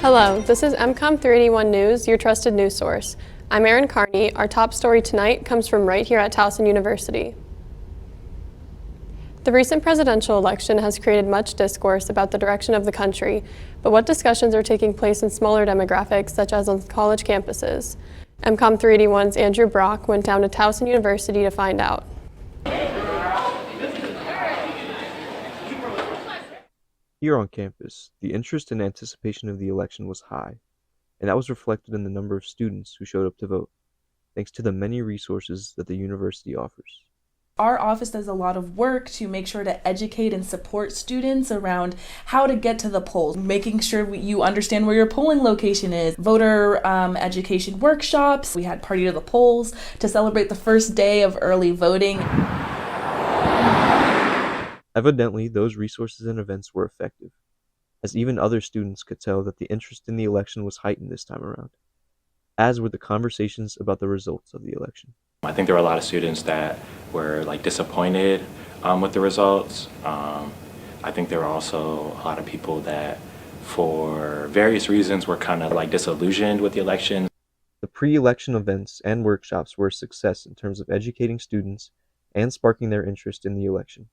Hello, this is MCOM 381 News, your trusted news source. I'm Erin Carney. Our top story tonight comes from right here at Towson University. The recent presidential election has created much discourse about the direction of the country, but what discussions are taking place in smaller demographics, such as on college campuses? MCOM 381's Andrew Brock went down to Towson University to find out. Here on campus, the interest and anticipation of the election was high, and that was reflected in the number of students who showed up to vote, thanks to the many resources that the university offers. Our office does a lot of work to make sure to educate and support students around how to get to the polls, making sure you understand where your polling location is, voter education workshops. We had Party to the Polls to celebrate the first day of early voting. Evidently, those resources and events were effective, as even other students could tell that the interest in the election was heightened this time around, as were the conversations about the results of the election. I think there were a lot of students that were disappointed with the results. I think there were also a lot of people that, for various reasons, were kind of disillusioned with the election. The pre-election events and workshops were a success in terms of educating students and sparking their interest in the election.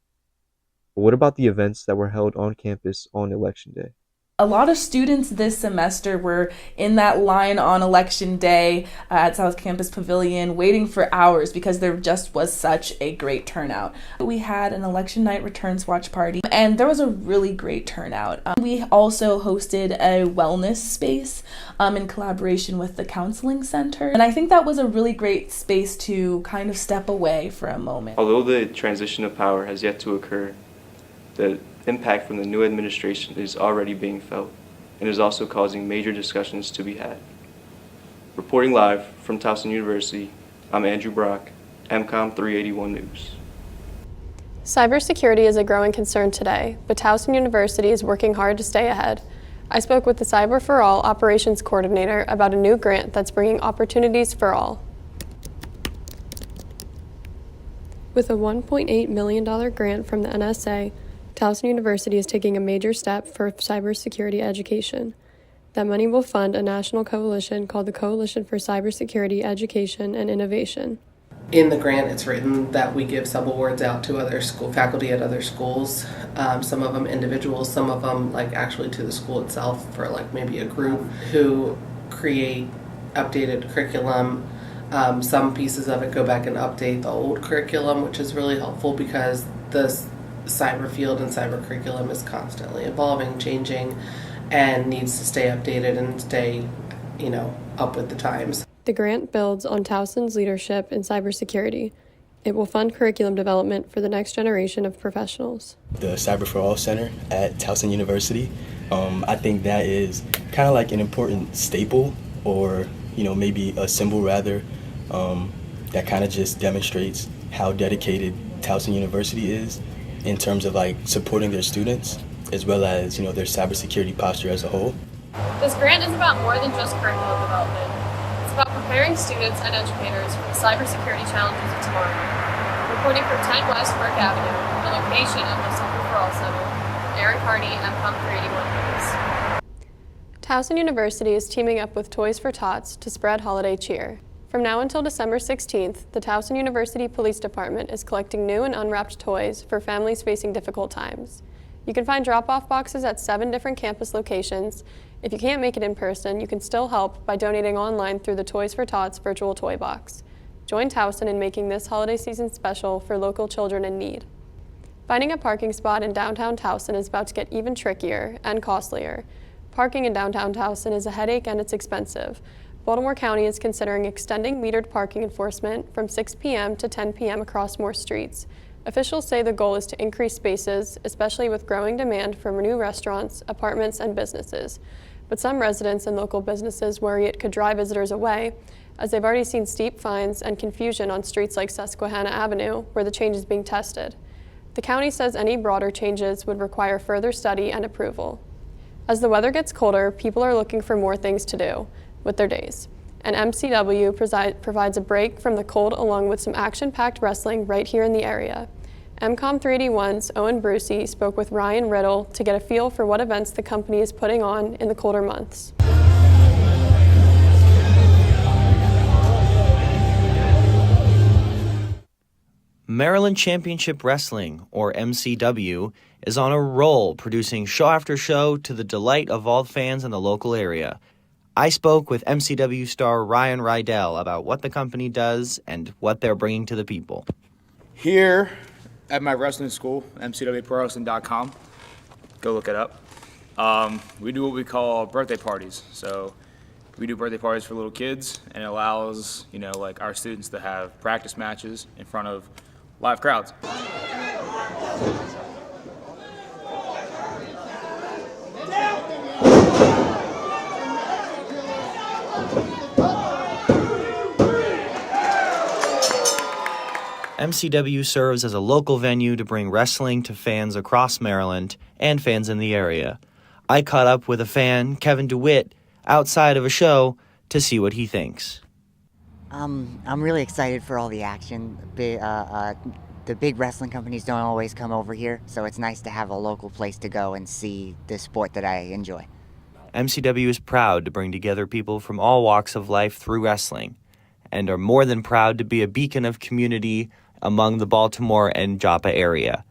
But what about the events that were held on campus on Election Day? A lot of students this semester were in that line on Election Day at South Campus Pavilion waiting for hours because there just was such a great turnout. We had an election night returns watch party and there was a really great turnout. We also hosted a wellness space in collaboration with the counseling center. And I think that was a really great space to kind of step away for a moment. Although the transition of power has yet to occur, the impact from the new administration is already being felt and is also causing major discussions to be had. Reporting live from Towson University, I'm Andrew Brock, MCOM 381 News. Cybersecurity is a growing concern today, but Towson University is working hard to stay ahead. I spoke with the Cyber for All Operations Coordinator about a new grant that's bringing opportunities for all. With a $1.8 million grant from the NSA, Towson University is taking a major step for cybersecurity education. That money will fund a national coalition called the Coalition for Cybersecurity Education and Innovation. In the grant, it's written that we give subawards out to other school faculty at other schools. Some of them individuals, some of them actually to the school itself for maybe a group who create updated curriculum. Some pieces of it go back and update the old curriculum, which is really helpful because the cyber field and cyber curriculum is constantly evolving, changing, and needs to stay updated and stay, up with the times. The grant builds on Towson's leadership in cybersecurity. It will fund curriculum development for the next generation of professionals. The Cyber for All Center at Towson University, I think that is kind of an important staple, or maybe a symbol rather, that kind of just demonstrates how dedicated Towson University is in terms of supporting their students, as well as their cybersecurity posture as a whole. This grant is about more than just curriculum development. It's about preparing students and educators for the cybersecurity challenges of tomorrow. Reporting from 10 West Burke Avenue, the location of the Cyber for All Center, Erin Carney, MCOM 381 News. Towson University is teaming up with Toys for Tots to spread holiday cheer. From now until December 16th, the Towson University Police Department is collecting new and unwrapped toys for families facing difficult times. You can find drop-off boxes at 7 different campus locations. If you can't make it in person, you can still help by donating online through the Toys for Tots virtual toy box. Join Towson in making this holiday season special for local children in need. Finding a parking spot in downtown Towson is about to get even trickier and costlier. Parking in downtown Towson is a headache and it's expensive. Baltimore County is considering extending metered parking enforcement from 6 p.m. to 10 p.m. across more streets. Officials say the goal is to increase spaces, especially with growing demand from new restaurants, apartments, and businesses. But some residents and local businesses worry it could drive visitors away, as they've already seen steep fines and confusion on streets like Susquehanna Avenue, where the change is being tested. The county says any broader changes would require further study and approval. As the weather gets colder, people are looking for more things to do with their days. And MCW provides a break from the cold along with some action-packed wrestling right here in the area. MCOM 381's Owen Brucey spoke with Ryan Riddle to get a feel for what events the company is putting on in the colder months. Maryland Championship Wrestling, or MCW, is on a roll, producing show after show to the delight of all fans in the local area. I spoke with MCW star Ryan Rydell about what the company does and what they're bringing to the people. Here at my wrestling school, mcwprowrestling.com, go look it up. We do what we call birthday parties. So we do birthday parties for little kids, and it allows, like our students to have practice matches in front of live crowds. MCW serves as a local venue to bring wrestling to fans across Maryland and fans in the area. I caught up with a fan, Kevin DeWitt, outside of a show to see what he thinks. I'm really excited for all the action. The big wrestling companies don't always come over here, so it's nice to have a local place to go and see the sport that I enjoy. MCW is proud to bring together people from all walks of life through wrestling, and are more than proud to be a beacon of community among the Baltimore and Joppa area.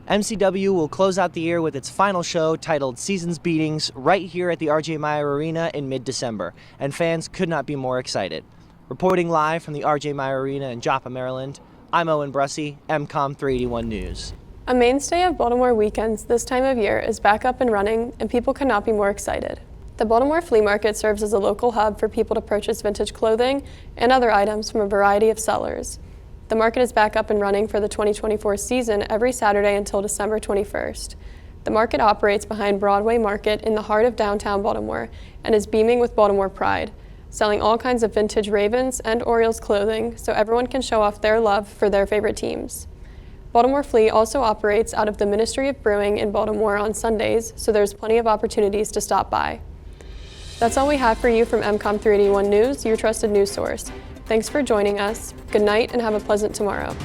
MCW will close out the year with its final show titled Season's Beatings right here at the RJ Meyer Arena in mid-December, and fans could not be more excited. Reporting live from the RJ Meyer Arena in Joppa, Maryland, I'm Owen Brucey, MCOM 381 News. A mainstay of Baltimore weekends this time of year is back up and running, and people could not be more excited. The Baltimore Flea Market serves as a local hub for people to purchase vintage clothing and other items from a variety of sellers. The market is back up and running for the 2024 season every Saturday until December 21st. The market operates behind Broadway Market in the heart of downtown Baltimore and is beaming with Baltimore pride, selling all kinds of vintage Ravens and Orioles clothing so everyone can show off their love for their favorite teams. Baltimore Flea also operates out of the Ministry of Brewing in Baltimore on Sundays, so there's plenty of opportunities to stop by. That's all we have for you from MCOM 381 News, your trusted news source. Thanks for joining us. Good night and have a pleasant tomorrow.